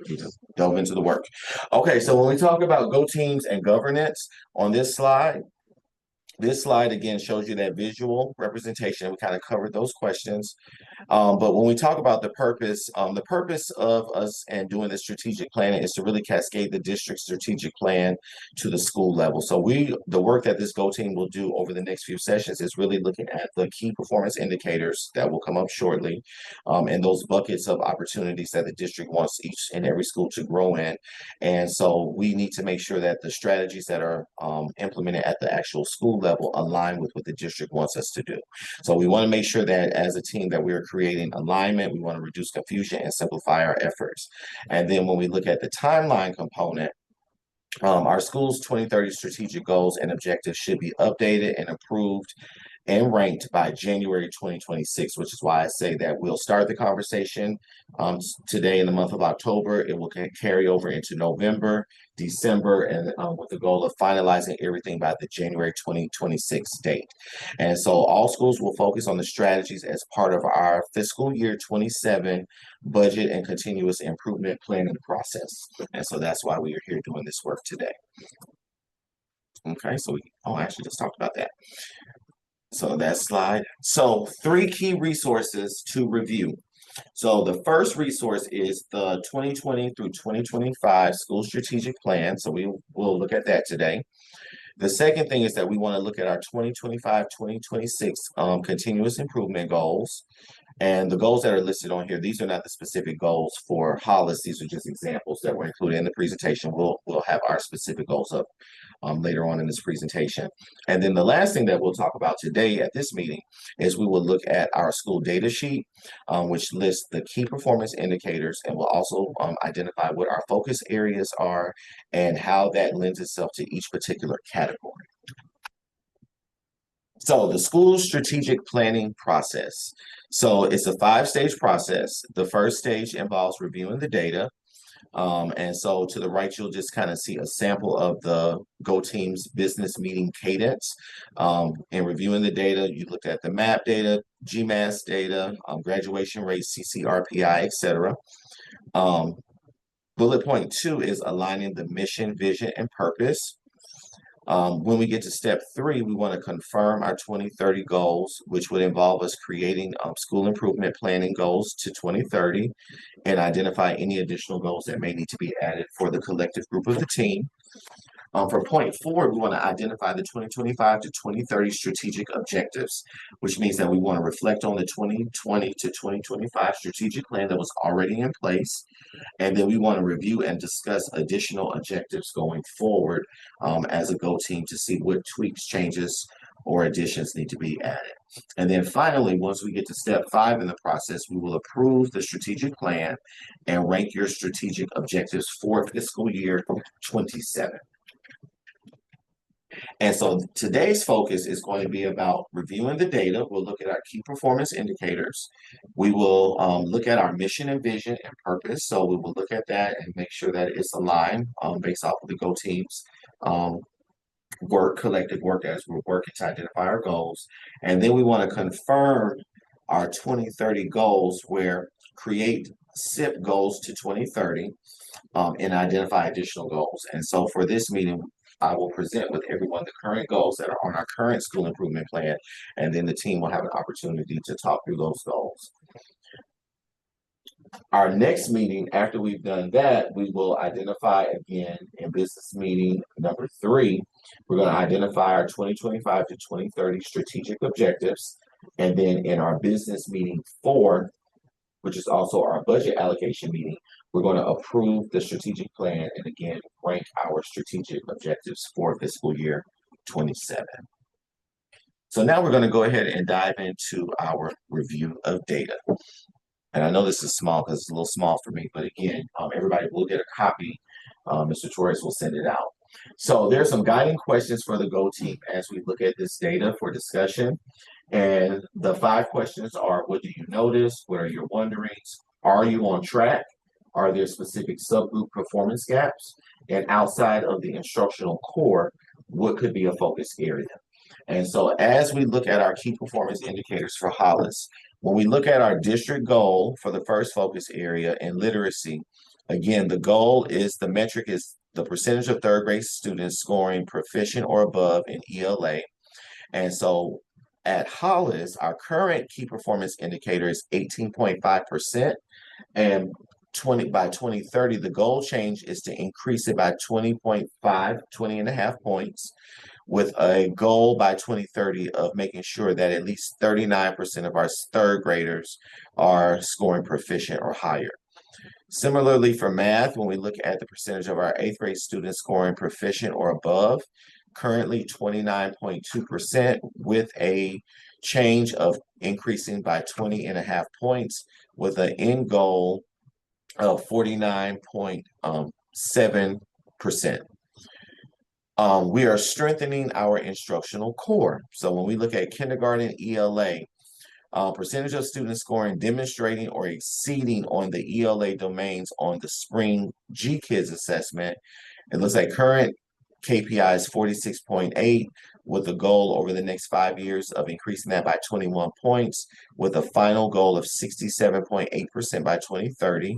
We just delve into the work. Okay, so when we talk about Go Teams and governance on this slide again shows you that visual representation. We kind of covered those questions. But when we talk about the purpose of us and doing the strategic planning is to really cascade the district strategic plan to the school level. So the work that this Go team will do over the next few sessions is really looking at the key performance indicators that will come up shortly, and those buckets of opportunities that the district wants each and every school to grow in. And so we need to make sure that the strategies that are implemented at the actual school level align with what the district wants us to do. So we want to make sure that as a team that we are creating alignment, we want to reduce confusion and simplify our efforts. And then when we look at the timeline component, our school's 2030 strategic goals and objectives should be updated and approved and ranked by January 2026, which is why I say that we'll start the conversation today in the month of October. It will carry over into November, December, and with the goal of finalizing everything by the January 2026 date. And so all schools will focus on the strategies as part of our fiscal year 27 budget and continuous improvement planning process. And so that's why we are here doing this work today. Okay, so I actually just talked about that. So that slide. So 3 key resources to review. So the first resource is the 2020 through 2025 school strategic plan. So we will look at that today. The second thing is that we want to look at our 2025-2026 continuous improvement goals. And the goals that are listed on here, these are not the specific goals for Hollis. These are just examples that were included in the presentation. We'll have our specific goals up later on in this presentation. And then the last thing that we'll talk about today at this meeting is we will look at our school data sheet, which lists the key performance indicators, and we'll also identify what our focus areas are and how that lends itself to each particular category. So the school strategic planning process. So it's a 5-stage process. The first stage involves reviewing the data. And so to the right, you'll just kind of see a sample of the Go Team's business meeting cadence. In reviewing the data, you looked at the MAP data, GMAS data, graduation rates, CCRPI, etc. Bullet point 2 is aligning the mission, vision, and purpose. When we get to step 3, we want to confirm our 2030 goals, which would involve us creating school improvement planning goals to 2030 and identify any additional goals that may need to be added for the collective group of the team. For point 4, we want to identify the 2025 to 2030 strategic objectives, which means that we want to reflect on the 2020 to 2025 strategic plan that was already in place. And then we want to review and discuss additional objectives going forward as a Go team to see what tweaks, changes, or additions need to be added. And then finally, once we get to step 5 in the process, we will approve the strategic plan and rank your strategic objectives for fiscal year 27. And so today's focus is going to be about reviewing the data. We'll look at our key performance indicators. We will look at our mission and vision and purpose. So we will look at that and make sure that it's aligned based off of the Go Team's collective work as we're working to identify our goals. And then we want to confirm our 2030 goals where create SIP goals to 2030 and identify additional goals. And so for this meeting, I will present with everyone the current goals that are on our current school improvement plan, and then the team will have an opportunity to talk through those goals. Our next meeting, after we've done that, we will identify again in business meeting number 3, we're going to identify our 2025 to 2030 strategic objectives. And then in our business meeting 4, which is also our budget allocation meeting, we're going to approve the strategic plan and again rank our strategic objectives for fiscal year 27. So now we're going to go ahead and dive into our review of data. And I know this is small because it's a little small for me, but again, everybody will get a copy. Mr. Torres will send it out. So there's some guiding questions for the Go team as we look at this data for discussion. And the 5 questions are, what do you notice? What are your wonderings? Are you on track? Are there specific subgroup performance gaps? And outside of the instructional core, what could be a focus area? And so as we look at our key performance indicators for Hollis, when we look at our district goal for the first focus area in literacy, Again, the goal is the metric is the percentage of third grade students scoring proficient or above in ELA. And so at Hollis, our current key performance indicator is 18.5%. And 2030, the goal change is to increase it by 20.5, 20.5 points, with a goal by 2030 of making sure that at least 39% of our third graders are scoring proficient or higher. Similarly, for math, when we look at the percentage of our eighth grade students scoring proficient or above, currently 29.2%, with a change of increasing by 20.5 points, with an end goal of 49.7%. We are strengthening our instructional core. So when we look at kindergarten ELA, percentage of students scoring demonstrating or exceeding on the ELA domains on the spring GKIDS assessment, it looks like current KPI is 46.8, with a goal over the next 5 years of increasing that by 21 points, with a final goal of 67.8% by 2030.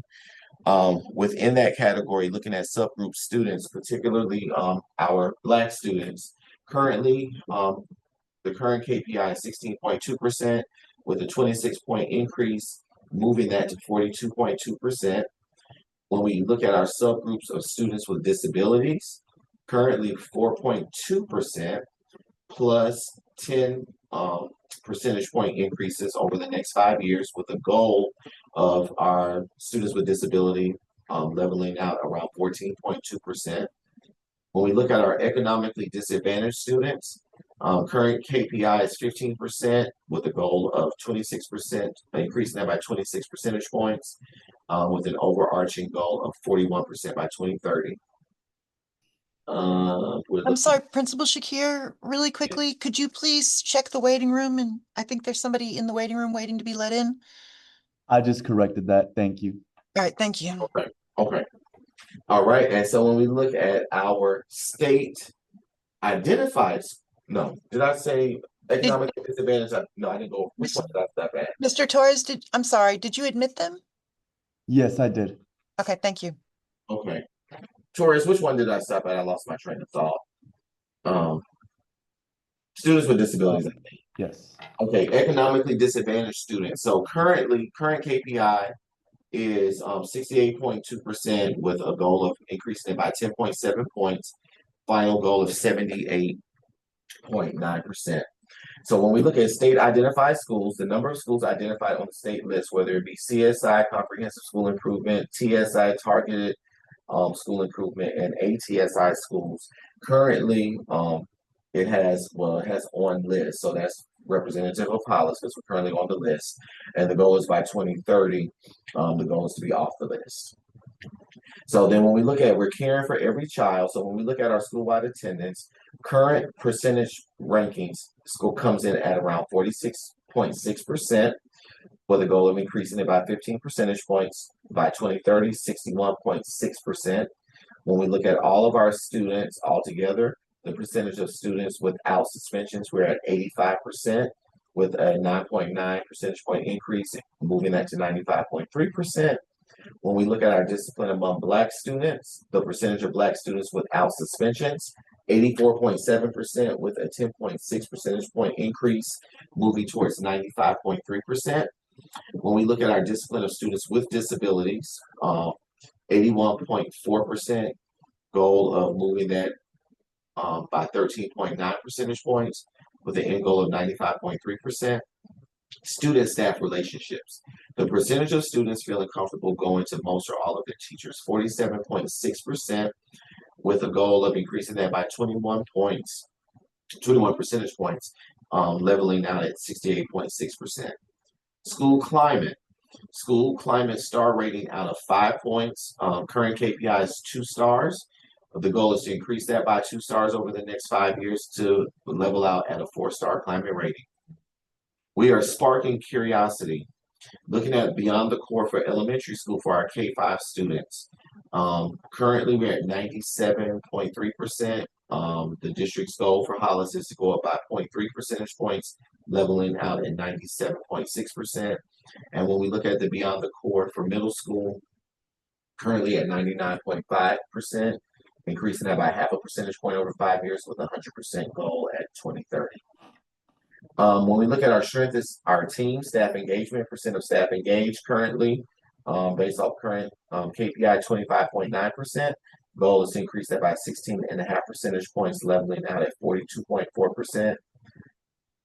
Within that category, looking at subgroup students, particularly our Black students, currently the current KPI is 16.2%, with a 26-point increase, moving that to 42.2%. When we look at our subgroups of students with disabilities, currently 4.2% plus 10 percentage point increases over the next 5 years, with a goal of our students with disability leveling out around 14.2%. When we look at our economically disadvantaged students, current KPI is 15%, with a goal of 26%, increasing that by 26 percentage points, with an overarching goal of 41% by 2030. I'm sorry, Principal Shakir, really quickly, could you please check the waiting room? And I think there's somebody in the waiting room waiting to be let in. I just corrected that. Thank you. All right, thank you. Okay. Okay. All right. And so when we look at our state identified, no, did I say economic disadvantage? No, I didn't go. Which one did I stop at? Mr. Torres, I'm sorry, did you admit them? Yes, I did. Okay, thank you. Okay. Torres, which one did I stop at? I lost my train of thought. Students with disabilities, I think. Yes. Okay, economically disadvantaged students. So current KPI is 68.2%, with a goal of increasing it by 10.7 points, final goal of 78.9%. So when we look at state identified schools, the number of schools identified on the state list, whether it be CSI, Comprehensive School Improvement, TSI, Targeted School Improvement, and ATSI schools, currently it has on list. So that's representative of Hollis, because we're currently on the list. And the goal is by 2030, the goal is to be off the list. So then when we look at, we're caring for every child. So when we look at our school-wide attendance, current percentage rankings, school comes in at around 46.6%, with a goal of increasing it by 15 percentage points by 2030, 61.6%. When we look at all of our students altogether, the percentage of students without suspensions, we're at 85%, with a 9.9 percentage point increase, moving that to 95.3%. When we look at our discipline among Black students, the percentage of Black students without suspensions, 84.7%, with a 10.6 percentage point increase, moving towards 95.3%. When we look at our discipline of students with disabilities, 81.4%, goal of moving that by 13.9 percentage points, with an end goal of 95.3%. Student staff relationships. The percentage of students feeling comfortable going to most or all of their teachers, 47.6%, with a goal of increasing that by 21 percentage points, leveling out at 68.6%. School climate. School climate star rating out of 5 points. Current KPI is 2 stars. The goal is to increase that by 2 stars over the next 5 years to level out at a 4-star climate rating. We are sparking curiosity, looking at beyond the core for elementary school for our K-5 students. Currently, we're at 97.3%. The district's goal for Hollis is to go up by 0.3 percentage points, leveling out at 97.6%. And when we look at the beyond the core for middle school, currently at 99.5%, increasing that by half a percentage point over 5 years with a 100% goal at 2030. When we look at our strength, is our team staff engagement, percent of staff engaged currently, based off current KPI 25.9%. Goal is to increase that by 16.5 percentage points, leveling out at 42.4%.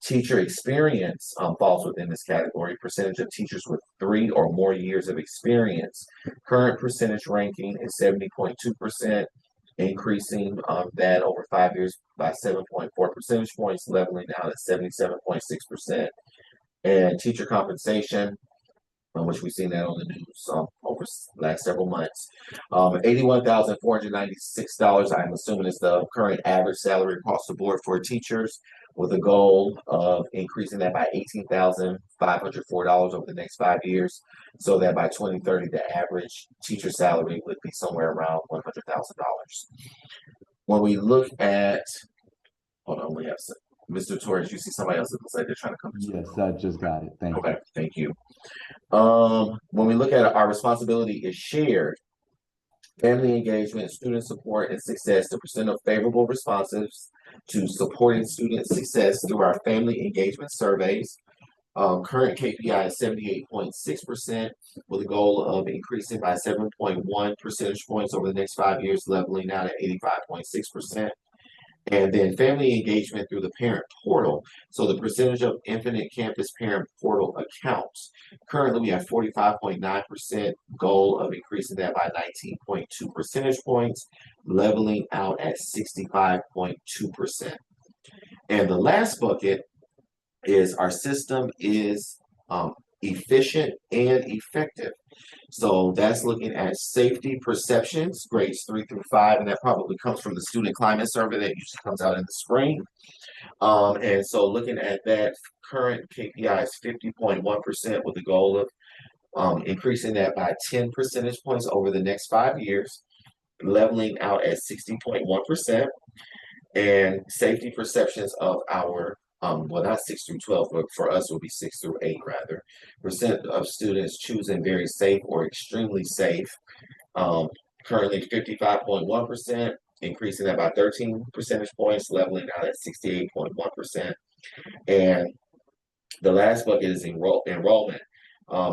Teacher experience falls within this category. Percentage of teachers with 3 or more years of experience. Current percentage ranking is 70.2%, increasing that over 5 years by 7.4 percentage points, leveling out at 77.6%. And teacher compensation, which we've seen that on the news over the last several months. $81,496, I'm assuming is the current average salary across the board for teachers, with a goal of increasing that by $18,504 over the next 5 years, so that by 2030, the average teacher salary would be somewhere around $100,000. When we look at, hold on, we have some, Mr. Torres, you see somebody else that looks like they're trying to come into the Yes, room. I just got it. Thank you. Okay, thank you. When we look at our responsibility is shared, family engagement, student support, and success, the percent of favorable responses to supporting student success through our family engagement surveys. Current KPI is 78.6%, with a goal of increasing by 7.1 percentage points over the next 5 years, leveling out at 85.6%. And then family engagement through the parent portal. So the percentage of Infinite Campus parent portal accounts. Currently, we have 45.9%, goal of increasing that by 19.2 percentage points, leveling out at 65.2%. And the last bucket is our system is efficient and effective. So that's looking at safety perceptions, grades 3 through 5, and that probably comes from the student climate survey that usually comes out in the spring. And so looking at that, current KPI is 50.1%, with the goal of increasing that by 10 percentage points over the next 5 years, leveling out at 60.1%. And safety perceptions of our well, not 6 through 12, but for us, it will be 6 through 8 rather. Percent of students choosing very safe or extremely safe. Currently 55.1%, increasing that by 13 percentage points, leveling out at 68.1%. And the last bucket is enrollment.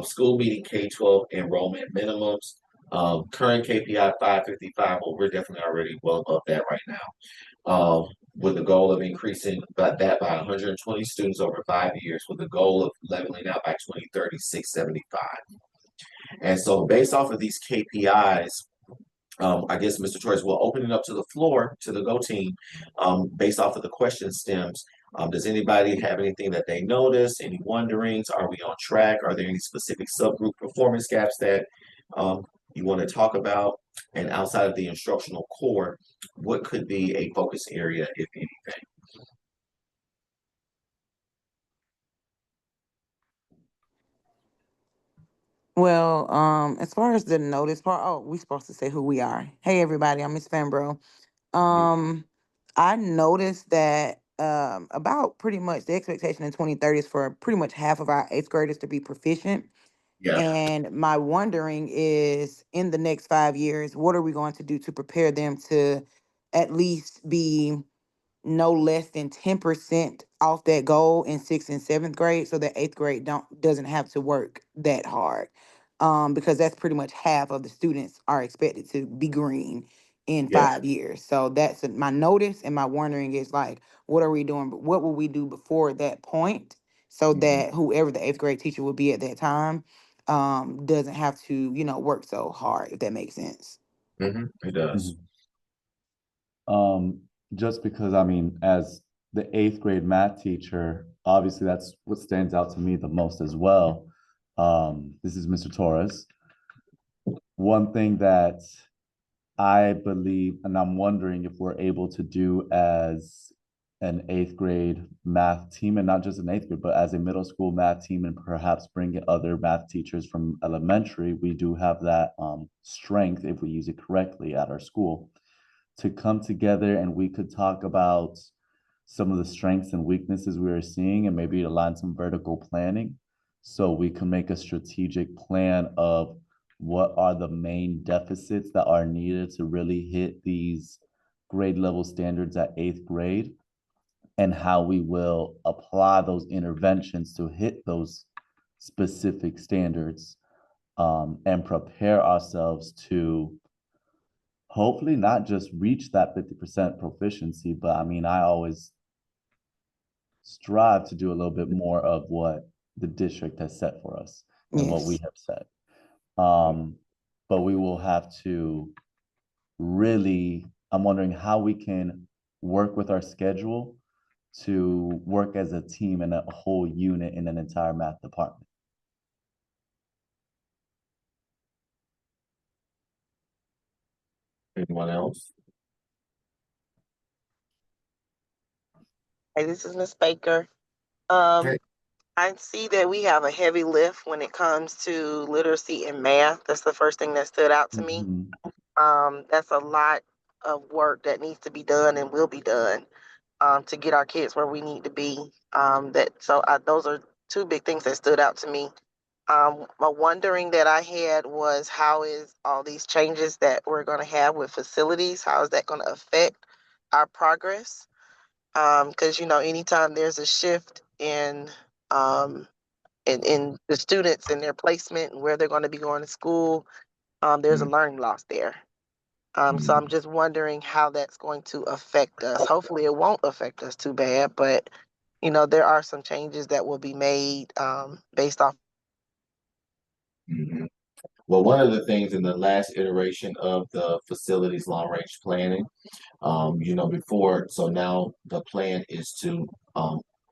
School meeting K-12 enrollment minimums. Current KPI 555, well, we're definitely already well above that right now. With the goal of increasing that by 120 students over 5 years, with the goal of leveling out by 2030, 675. And so based off of these KPIs, I guess Mr. Torres will open it up to the floor, to the Go team, based off of the question stems. Does anybody have anything that they notice? Any wonderings? Are we on track? Are there any specific subgroup performance gaps that you want to talk about? And outside of the instructional core, what could be a focus area, if anything? Well, as far as the notice part, oh, we supposed to say who we are. Hey, everybody, I'm Miss Fambro. I noticed that about pretty much the expectation in 2030 is for pretty much half of our 8th graders to be proficient. Yeah. And my wondering is, in the next 5 years, what are we going to do to prepare them to at least be no less than 10% off that goal in 6th and 7th grade, so that 8th grade doesn't have to work that hard. Because that's pretty much half of the students are expected to be green in Yeah. 5 years. So that's my notice, and my wondering is like, what are we doing? What will we do before that point, so that whoever the 8th grade teacher will be at that time doesn't have to, work so hard, if that makes sense. It does. Just because, I mean, as the 8th grade math teacher, obviously that's what stands out to me the most as well. This is Mr. Torres. One thing that I believe, and I'm wondering if we're able to do as an 8th grade math team, and not just an 8th grade, but as a middle school math team, and perhaps bring in other math teachers from elementary, we do have that strength, if we use it correctly at our school, to come together, and we could talk about some of the strengths and weaknesses we are seeing, and maybe align some vertical planning, so we can make a strategic plan of what are the main deficits that are needed to really hit these grade level standards at 8th grade, and how we will apply those interventions to hit those specific standards, and prepare ourselves to hopefully not just reach that 50% proficiency, but I mean, I always strive to do a little bit more of what the district has set for us and what we Yes. have set. But we will have to really, I'm wondering how we can work with our schedule to work as a team and a whole unit in an entire math department. Anyone else? Hey, this is Miss Baker. Um, Okay. I see that we have a heavy lift when it comes to literacy and math. That's the first thing that stood out to me. That's a lot of work that needs to be done and will be done to get our kids where we need to be. Those are two big things that stood out to me. A wondering that I had was, how is all these changes that we're going to have with facilities, how is that going to affect our progress? Because anytime there's a shift in the students and their placement and where they're going to be going to school, there's a learning loss there. So I'm just wondering how that's going to affect us. Hopefully it won't affect us too bad, but there are some changes that will be made based off. Mhm. Well, one of the things in the last iteration of the facilities long range planning, before, so now the plan is to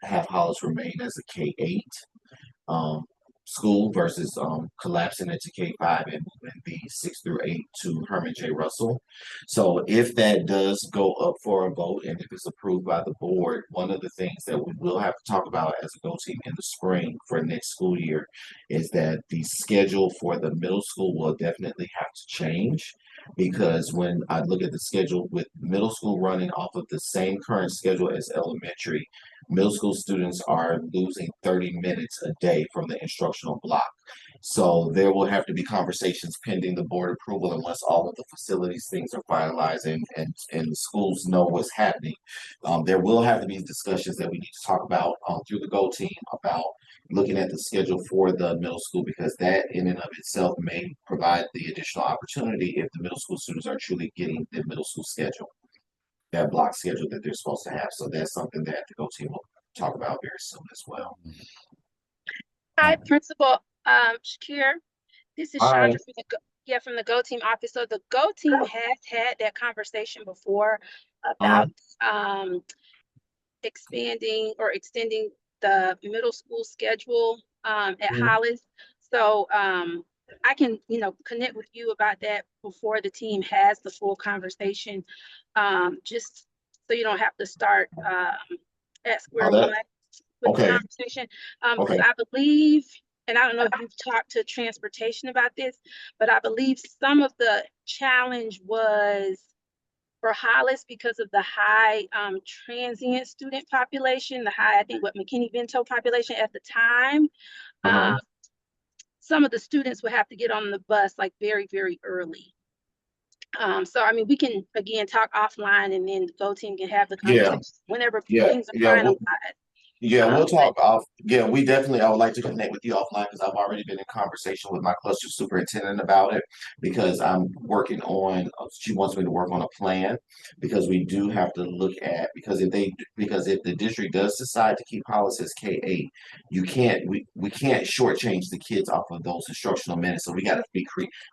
have Hollis remain as a K-8 school versus collapsing it to K-5 and the 6 through 8 to Herman J. Russell. So if that does go up for a vote and if it's approved by the board, one of the things that we will have to talk about as a GO team in the spring for next school year is that the schedule for the middle school will definitely have to change, because when I look at the schedule with middle school running off of the same current schedule as elementary, middle school students are losing 30 minutes a day from the instructional block. So there will have to be conversations pending the board approval, unless all of the facilities things are finalized and the schools know what's happening. There will have to be discussions that we need to talk about through the GO team about looking at the schedule for the middle school, because that in and of itself may provide the additional opportunity if the middle school students are truly getting the middle school schedule, that block schedule that they're supposed to have. So that's something that the GO team will talk about very soon as well. Hi, Principal Shakir. This is Hi. Chandra from the GO team office. So the GO team has had that conversation before about expanding or extending the middle school schedule at Hollis. So I can, connect with you about that before the team has the full conversation, just so you don't have to start at square one with the conversation. Because I believe, and I don't know if you've talked to transportation about this, but I believe some of the challenge was for Hollis because of the high transient student population, the high, I think, what McKinney-Vento population at the time. Some of the students would have to get on the bus like very, very early. So, I mean, we can, again, talk offline, and then the GO team can have the conversation whenever things are finalized. We'll talk off. Yeah, we definitely, I would like to connect with you offline, because I've already been in conversation with my cluster superintendent about it, because I'm working on, she wants me to work on a plan, because we do have to look at, because if the district does decide to keep Hollis as K-8, we can't shortchange the kids off of those instructional minutes. So we got to be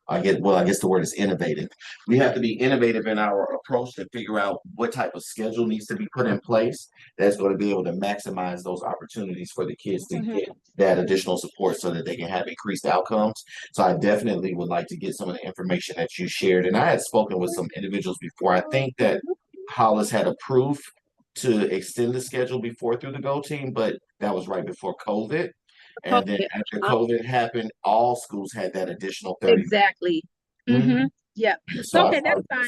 I guess the word is innovative. We have to be innovative in our approach to figure out what type of schedule needs to be put in place that's going to be able to maximize those opportunities for the kids to get that additional support so that they can have increased outcomes. So I definitely would like to get some of the information that you shared. And I had spoken with some individuals before. I think that Hollis had approved to extend the schedule before through the GO team, but that was right before COVID. And then after COVID happened, all schools had that additional 30. Exactly. Yeah. So okay, that's fine.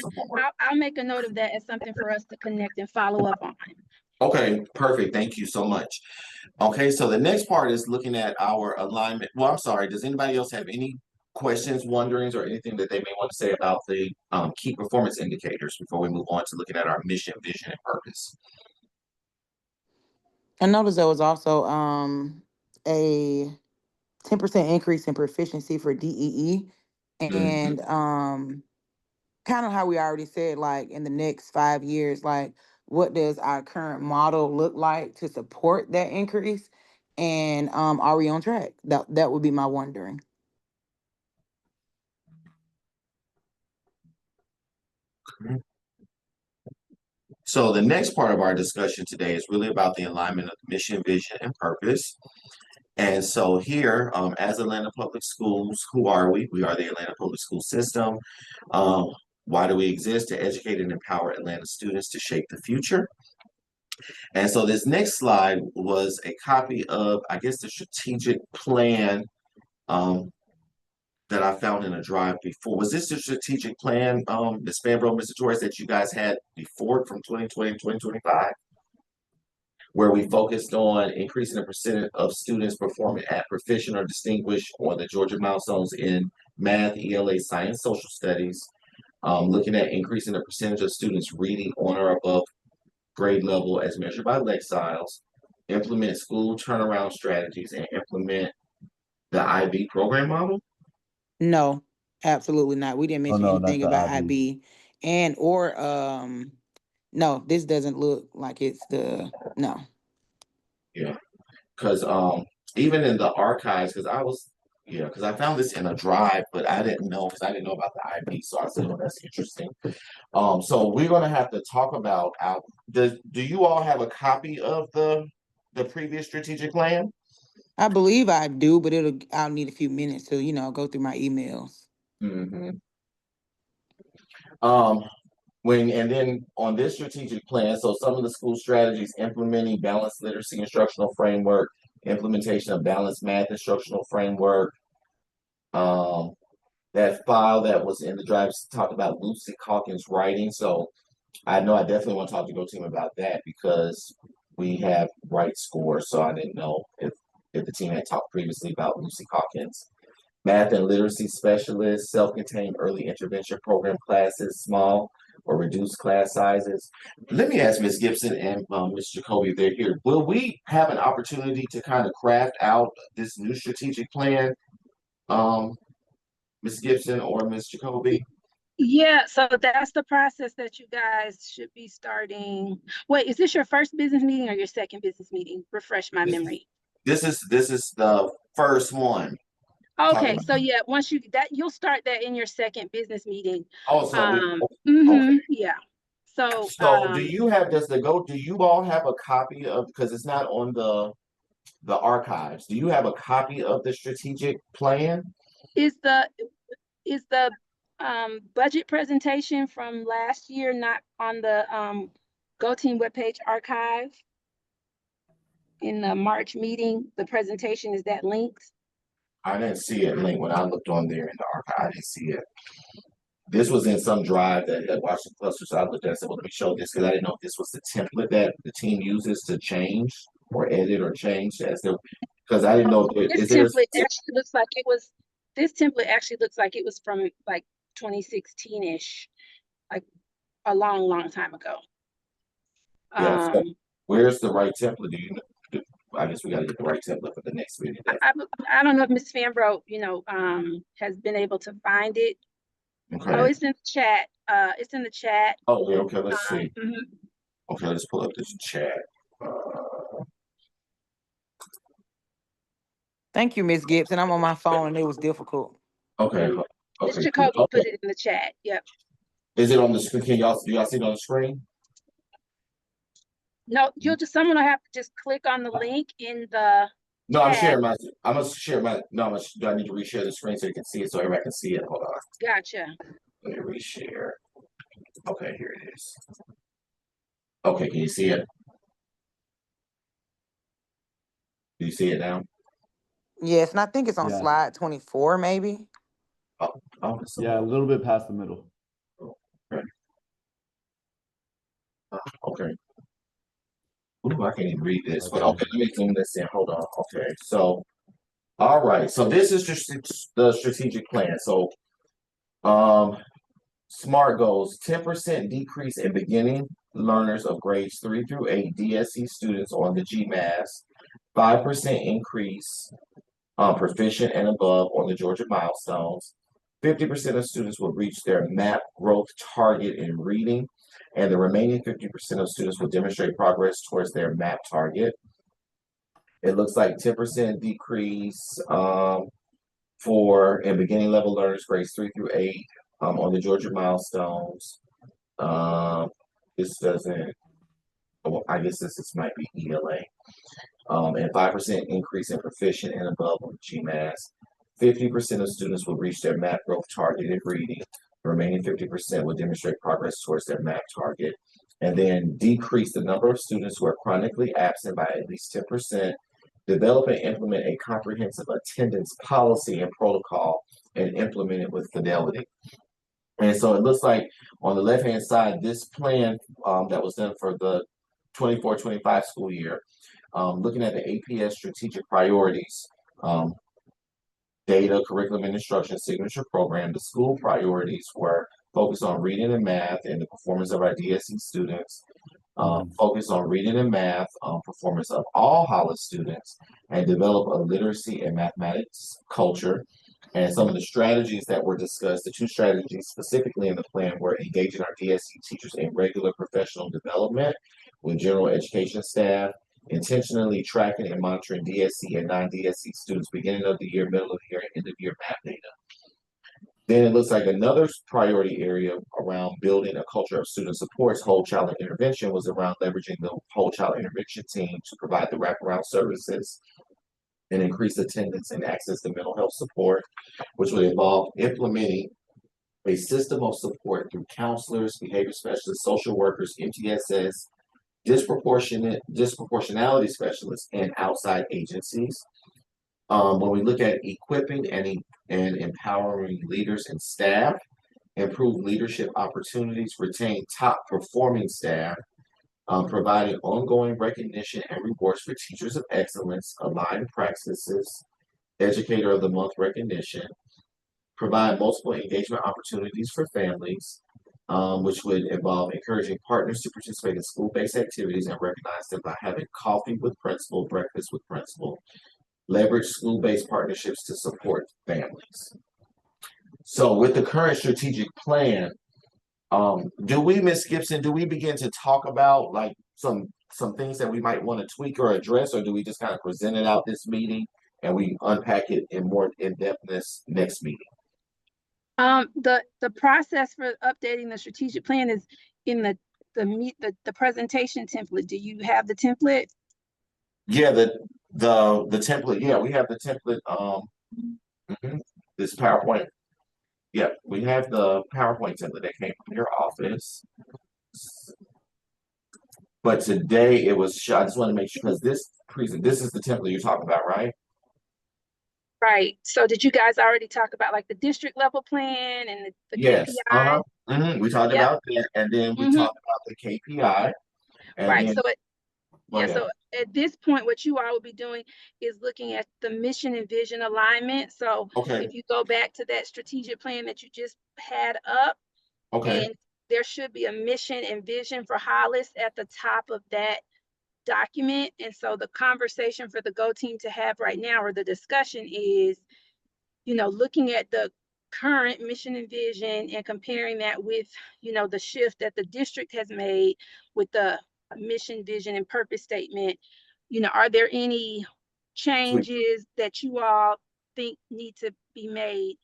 I'll make a note of that as something for us to connect and follow up on. Okay, perfect. Thank you so much. Okay, so the next part is looking at our alignment. Well, I'm sorry. Does anybody else have any questions, wonderings, or anything that they may want to say about the key performance indicators before we move on to looking at our mission, vision, and purpose? I noticed there was also a 10% increase in proficiency for DEE, and kind of how we already said, like in the next 5 years, like what does our current model look like to support that increase? And are we on track? That would be my wondering. So the next part of our discussion today is really about the alignment of mission, vision, and purpose. And so here, as Atlanta Public Schools, who are we? We are the Atlanta Public School System. Why do we exist? To educate and empower Atlanta students to shape the future. And so this next slide was a copy of, I guess, the strategic plan that I found in a drive before. Was this the strategic plan, Ms. Fambro, Mr. Torres, that you guys had before from 2020 to 2025? Where we focused on increasing the percentage of students performing at proficient or distinguished on the Georgia milestones in math, ELA, science, social studies, looking at increasing the percentage of students reading on or above grade level as measured by Lexiles, implement school turnaround strategies, and implement the IB program model? No, absolutely not. We didn't Oh, mention no, not anything the about IB. IB, and or no, this doesn't look like it's no. Yeah, because even in the archives, because I found this in a drive, but I didn't know about the IB, so I said, "Oh, that's interesting." So we're gonna have to talk about do you all have a copy of the previous strategic plan? I believe I do, but I'll need a few minutes to go through my emails. Mm-hmm. And then on this strategic plan, so some of the school strategies: implementing balanced literacy instructional framework, implementation of balanced math instructional framework. That file that was in the drive talked about Lucy Calkins writing. So I know I definitely want to talk to Go Team about that because we have right scores. So I didn't know if the team had talked previously about Lucy Calkins. Math and literacy specialists, self-contained early intervention program classes, small or reduced class sizes. Let me ask Ms. Gibson and Ms. Jacoby if they're here. Will we have an opportunity to kind of craft out this new strategic plan, Ms. Gibson or Ms. Jacoby? Yeah, so that's the process that you guys should be starting. Wait, is this your first business meeting or your second business meeting? Refresh my memory. This is the first one. Okay, so yeah, once you'll start that in your second business meeting. Also, Okay. Yeah. So do you all have a copy of, because it's not on the archives, do you have a copy of the strategic plan? is the budget presentation from last year not on the Go Team webpage archive? In the March meeting, the presentation, is that linked? I didn't see it linked when I looked on there in the archive. I didn't see it. This was in some drive that had Washington Cluster, so I looked at it and said, well, let me show this because I didn't know if this was the template that the team uses to change or edit or change because I didn't know This template actually looks like it was from like 2016-ish, like a long time ago. Yeah, so where's the right template? I guess we got to get the right template for the next meeting. I don't know if Ms. Fambro, has been able to find it. Okay. Oh, it's in the chat. It's in the chat. Oh, yeah, okay, let's see. Okay, let's pull up this chat. Thank you, Ms. Gibson. I'm on my phone and it was difficult. Okay. Ms. Jacoby put it in the chat. Yep. Is it on the screen? Do y'all see it on the screen? No, someone will have to just click on the link in the No, I'm chat. sharing my. I'm gonna share my. No, do I need to reshare the screen so you can see it so everybody can see it? Hold on. Gotcha. Let me reshare. Okay, here it is. Okay, can you see it? Do you see it now? Yes, and I think it's on Yeah. slide 24, maybe. Yeah, a little bit past the middle. Okay. Ooh, I can't even read this. But okay, let me zoom this in. Hold on. Okay, so All right, so this is just the strategic plan. So, SMART goals, 10% decrease in beginning learners of grades 3 through 8 DSE students on the GMAS, 5% increase proficient and above on the Georgia milestones. 50% of students will reach their MAP growth target in reading, and the remaining 50% of students will demonstrate progress towards their MAP target. It looks like 10% decrease for in beginning level learners grades 3 through 8 on the Georgia milestones. This doesn't, well, I guess this might be ELA. And 5% increase in proficient and above on GMAS. 50% of students will reach their MAP growth target in reading. The remaining 50% will demonstrate progress towards their MAP target. And then decrease the number of students who are chronically absent by at least 10%. Develop and implement a comprehensive attendance policy and protocol and implement it with fidelity. And so it looks like on the left-hand side, this plan that was done for the 24-25 school year, looking at the APS strategic priorities, data, curriculum and instruction, signature program, the school priorities were focused on reading and math and the performance of our DSE students, focus on reading and math, performance of all Hollis students, and develop a literacy and mathematics culture. And some of the strategies that were discussed, the two strategies specifically in the plan were engaging our DSE teachers in regular professional development with general education staff, intentionally tracking and monitoring DSE and non-DSE students beginning of the year, middle of the year, and end of year math data. Then it looks like another priority area around building a culture of student supports, whole child intervention, was around leveraging the whole child intervention team to provide the wraparound services and increase attendance and access to mental health support, which would involve implementing a system of support through counselors, behavior specialists, social workers, MTSS, disproportionality specialists, and outside agencies. When we look at equipping and empowering leaders and staff, improve leadership opportunities, retain top performing staff, providing ongoing recognition and rewards for teachers of excellence, aligned practices, educator of the month recognition, provide multiple engagement opportunities for families, which would involve encouraging partners to participate in school-based activities and recognize them by having coffee with principal, breakfast with principal, leverage school-based partnerships to support families. So with the current strategic plan, Ms. Gibson, do we begin to talk about like some things that we might want to tweak or address, or do we just kind of present it out this meeting and we unpack it in more in-depthness next meeting? The process for updating the strategic plan is in the presentation template. Do you have the template? Yeah, the template. Yeah, we have the template. This PowerPoint. Yeah, we have the PowerPoint template that came from your office. But today it was, I just want to make sure, because this is the template you're talking about, right? Right. So did you guys already talk about like the district level plan and the Yes. KPI? We talked about that, and then we talked about the KPI. Right. Then, so at this point, what you all will be doing is looking at the mission and vision alignment. So if you go back to that strategic plan that you just had up, and there should be a mission and vision for Hollis at the top of that document. And so the conversation for the Go team to have right now, or the discussion, is, looking at the current mission and vision and comparing that with, the shift that the district has made with the mission, vision, and purpose statement. Are there any changes that you all think need to be made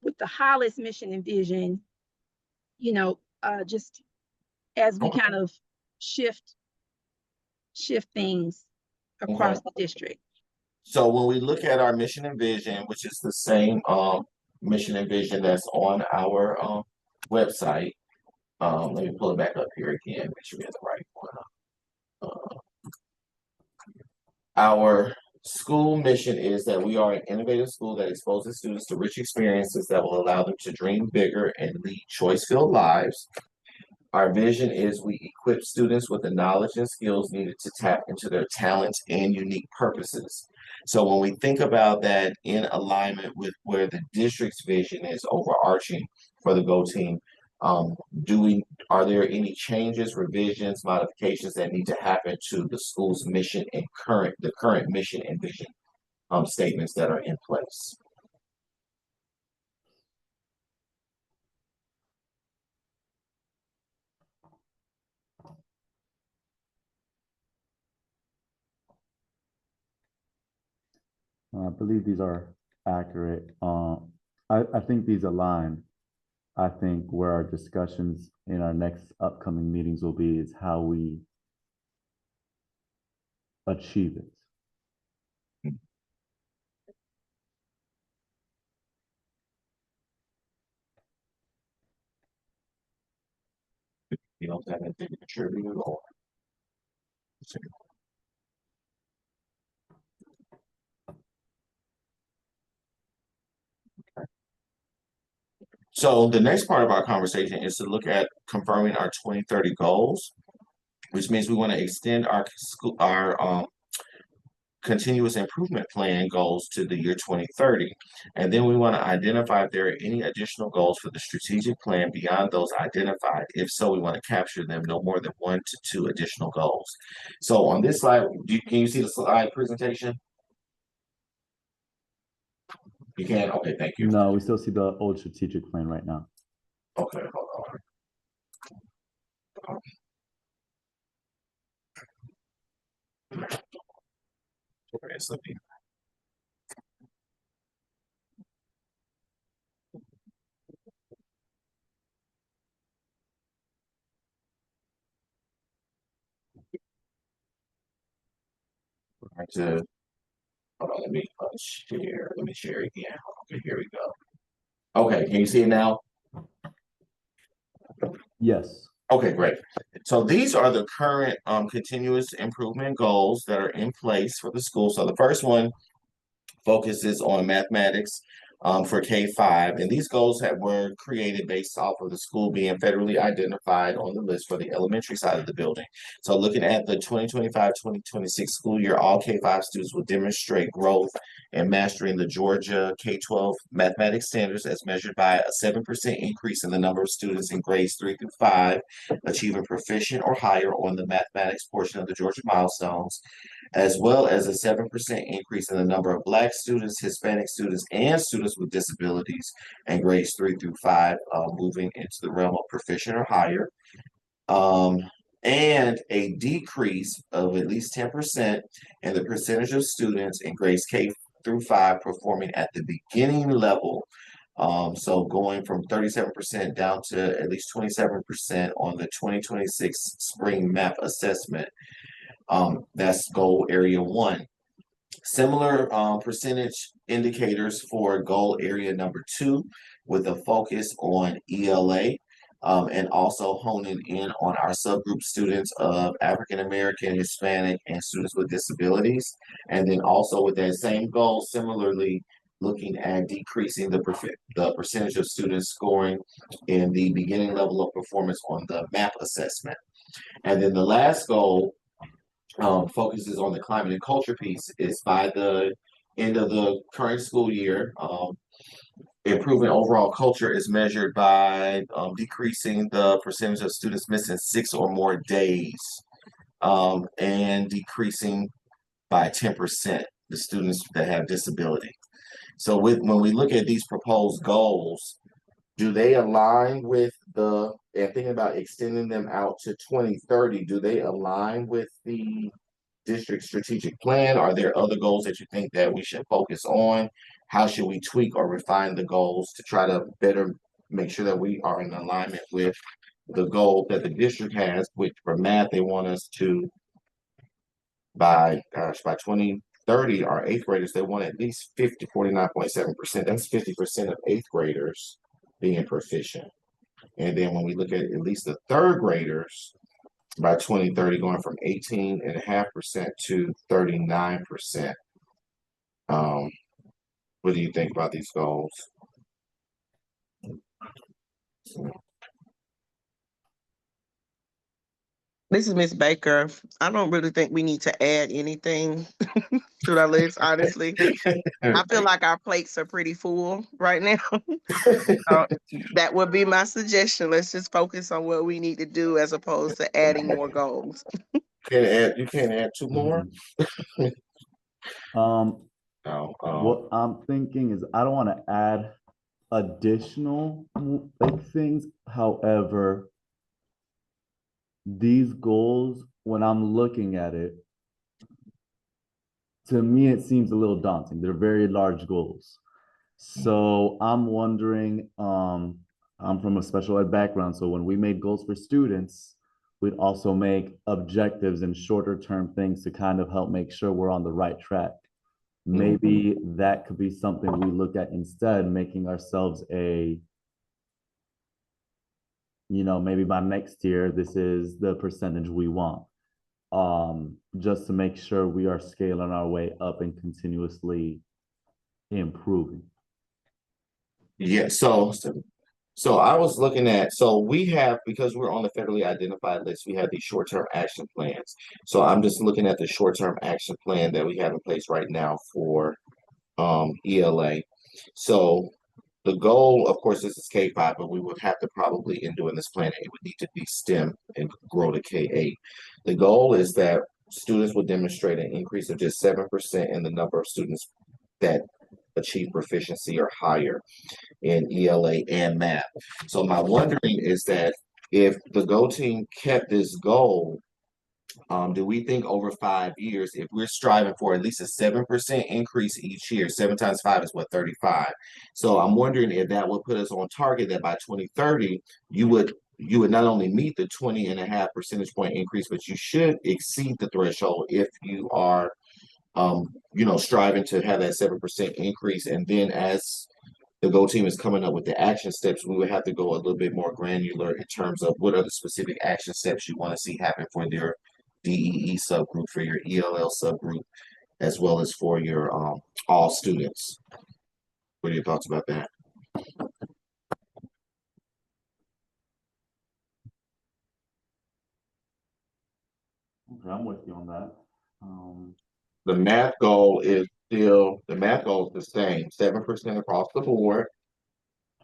with the Hollis mission and vision, just as we kind of shift things across the district? So when we look at our mission and vision, which is the same mission and vision that's on our website, let me pull it back up here again, make sure we have the right one. Our school mission is that we are an innovative school that exposes students to rich experiences that will allow them to dream bigger and lead choice-filled lives. Our vision is we equip students with the knowledge and skills needed to tap into their talents and unique purposes. So when we think about that in alignment with where the district's vision is overarching for the Go Team, are there any changes, revisions, modifications that need to happen to the school's mission and the current mission and vision statements that are in place? I believe these are accurate. I think these align. I think where our discussions in our next upcoming meetings will be is how we achieve it. You don't have anything to contribute or? So the next part of our conversation is to look at confirming our 2030 goals, which means we want to extend our continuous improvement plan goals to the year 2030. And then we want to identify if there are any additional goals for the strategic plan beyond those identified. If so, we want to capture them no more than 1 to 2 additional goals. So on this slide, can you see the slide presentation? You can? Okay, thank you. No, we still see the old strategic plan right now. Okay, hold on. Okay, so let me. To hold on, let me share. Let me share again. Okay, here we go. Okay, can you see it now? Yes. Okay, great. So these are the current continuous improvement goals that are in place for the school. So the first one focuses on mathematics for K-5. And these goals were created based off of the school being federally identified on the list for the elementary side of the building. So looking at the 2025-2026 school year, all K-5 students will demonstrate growth in mastering the Georgia K-12 mathematics standards as measured by a 7% increase in the number of students in grades 3 through 5 achieving proficient or higher on the mathematics portion of the Georgia milestones, as well as a 7% increase in the number of Black students, Hispanic students, and students with disabilities in grades 3 through 5, moving into the realm of proficient or higher, and a decrease of at least 10% in the percentage of students in grades K through 5 performing at the beginning level. So going from 37% down to at least 27% on the 2026 spring MAP assessment. That's goal area 1. Similar percentage indicators for goal area number 2 with a focus on ELA and also honing in on our subgroup students of African American, Hispanic, and students with disabilities. And then also with that same goal, similarly looking at decreasing the percentage of students scoring in the beginning level of performance on the MAP assessment. And then the last goal focuses on the climate and culture piece. Is by the end of the current school year, improving overall culture is measured by decreasing the percentage of students missing 6 or more days and decreasing by 10% the students that have disability. So when we look at these proposed goals, do they align with and thinking about extending them out to 2030, do they align with the district strategic plan? Are there other goals that you think that we should focus on? How should we tweak or refine the goals to try to better make sure that we are in alignment with the goal that the district has, which for math, they want us to, by 2030, our 8th graders, they want at least 49.7%. That's 50% of 8th graders being proficient. And then when we look at least the 3rd graders, by 2030, going from 18.5% to 39%. What do you think about these goals? This is Miss Baker. I don't really think we need to add anything to our list, honestly. I feel like our plates are pretty full right now. So that would be my suggestion. Let's just focus on what we need to do as opposed to adding more goals. You can't add two more? Um, No, what I'm thinking is I don't want to add additional like things. However, these goals, when I'm looking at it, to me, it seems a little daunting. They're very large goals. So I'm wondering, I'm from a special ed background. So when we made goals for students, we'd also make objectives and shorter term things to kind of help make sure we're on the right track. Maybe that could be something we look at instead, making ourselves maybe by next year, this is the percentage we want. Just to make sure we are scaling our way up and continuously improving. yeah, so I was looking at, so we have, because we're on the federally identified list, we have these short-term action plans. So I'm just looking at the short-term action plan that we have in place right now for ELA. So the goal, of course, this is K-5, but we would have to probably, in doing this plan, it would need to be STEM and grow to K-8. The goal is that students would demonstrate an increase of just 7% in the number of students that achieve proficiency or higher in ELA and math. So my wondering is that if the Go team kept this goal, do we think over 5 years, if we're striving for at least a 7% increase each year, 7 times 5 is what, 35. So I'm wondering if that would put us on target that by 2030, you would not only meet the 20.5 percentage point increase, but you should exceed the threshold if you are striving to have that 7% increase. And then as the Go team is coming up with the action steps, we would have to go a little bit more granular in terms of what are the specific action steps you want to see happen for your DEE subgroup, for your ELL subgroup, as well as for your all students. What are your thoughts about that? Okay, I'm with you on that. The math goal is the same, 7% across the board.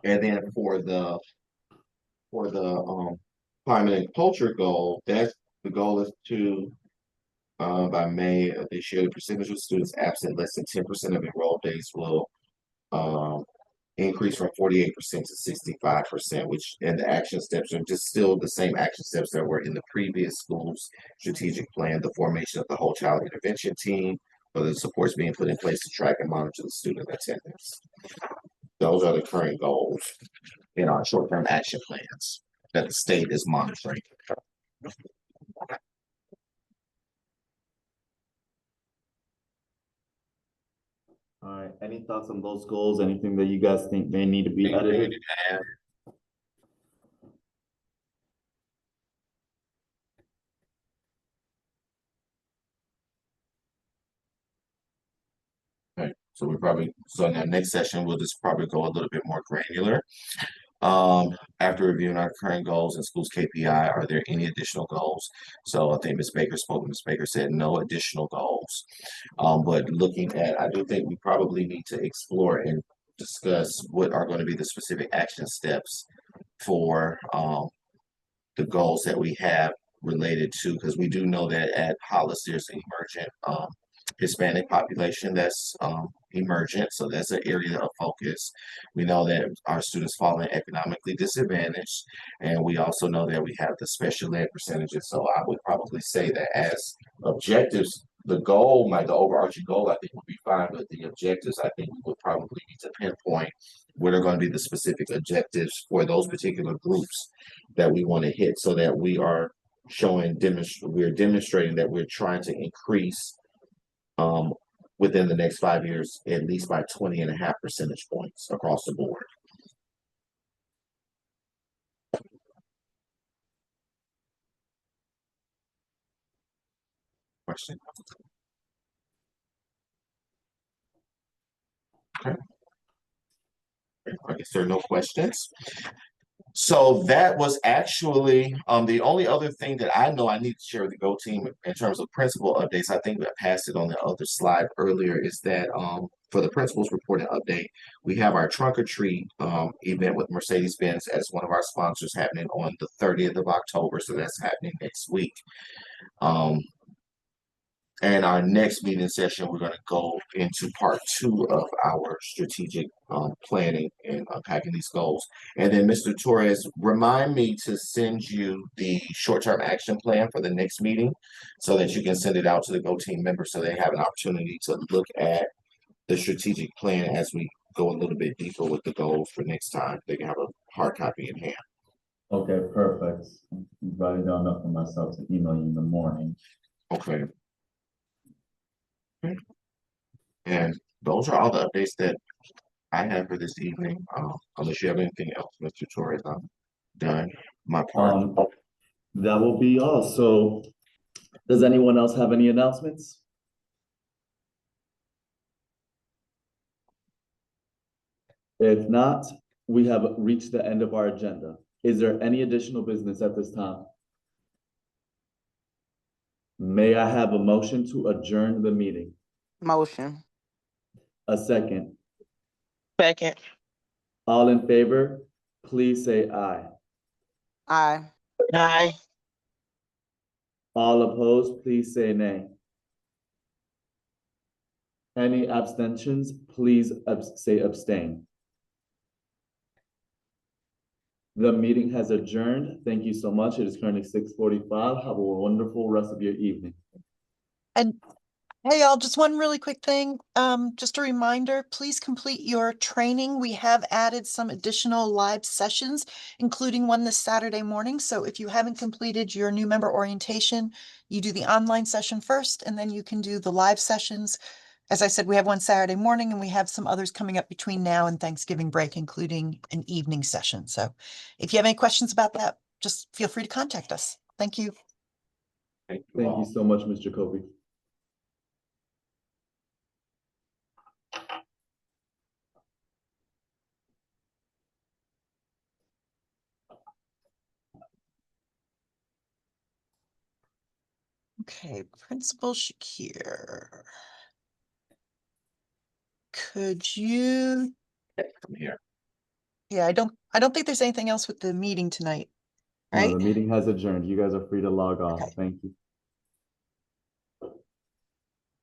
And then for the climate and culture goal, the goal is to by May of this year, the percentage of students absent less than 10% of enrolled days will increase from 48% to 65%, which, and the action steps are just still the same action steps that were in the previous school's strategic plan, the formation of the whole child intervention team, or the supports being put in place to track and monitor the student attendance. Those are the current goals in our short-term action plans that the state is monitoring. All right, any thoughts on those goals? Anything that you guys think may need to be edited? Okay, so in our next session, we'll just probably go a little bit more granular. After reviewing our current goals and schools KPI, are there any additional goals? So I think Ms. Baker spoke. Ms. Baker said no additional goals. But looking at, I do think we probably need to explore and discuss what are going to be the specific action steps for the goals that we have related to, because we do know that at Hollis there's an emergent Hispanic population that's emergent, so that's an area of focus. We know that our students fall in economically disadvantaged, and we also know that we have the special ed percentages. So I would probably say that as objectives, the overarching goal, I think would be fine, but the objectives, I think we would probably need to pinpoint what are going to be the specific objectives for those particular groups that we want to hit, so that we are we're demonstrating that we're trying to increase within the next 5 years, at least by 20.5 percentage points across the board. Question? Okay. I guess there are no questions. So that was actually the only other thing that I know I need to share with the Go team in terms of principal updates. I think I passed it on the other slide earlier. Is that for the principal's reporting update, we have our trunk or treat event with Mercedes-Benz as one of our sponsors happening on the 30th of October. So that's happening next week. And our next meeting session, we're going to go into part 2 of our strategic planning and unpacking these goals. And then, Mr. Torres, remind me to send you the short-term action plan for the next meeting so that you can send it out to the Go team members so they have an opportunity to look at the strategic plan as we go a little bit deeper with the goals for next time. They can have a hard copy in hand. Okay, perfect. Write it down for myself to email you in the morning. Okay. And those are all the updates that I have for this evening. Unless you have anything else, Mr. Torres, I'm done my part. That will be all. So does anyone else have any announcements? If not, we have reached the end of our agenda. Is there any additional business at this time? May I have a motion to adjourn the meeting? Motion. A second. Second. All in favor, please say aye. Aye. Aye. All opposed, please say nay. Any abstentions, please say abstain. The meeting has adjourned. Thank you so much. It is currently 6:45. Have a wonderful rest of your evening. And hey, y'all, just one really quick thing. Just a reminder, please complete your training. We have added some additional live sessions, including one this Saturday morning. So if you haven't completed your new member orientation, you do the online session first, and then you can do the live sessions. As I said, we have one Saturday morning and we have some others coming up between now and Thanksgiving break, including an evening session. So if you have any questions about that, just feel free to contact us. Thank you. Thank you Thank all. you so much, Mr. Kobe. Okay, Principal Shakir. Could you, From here. yeah, I don't think there's anything else with the meeting tonight, No, right? the meeting has adjourned. You guys are free to log off. Okay. Thank you.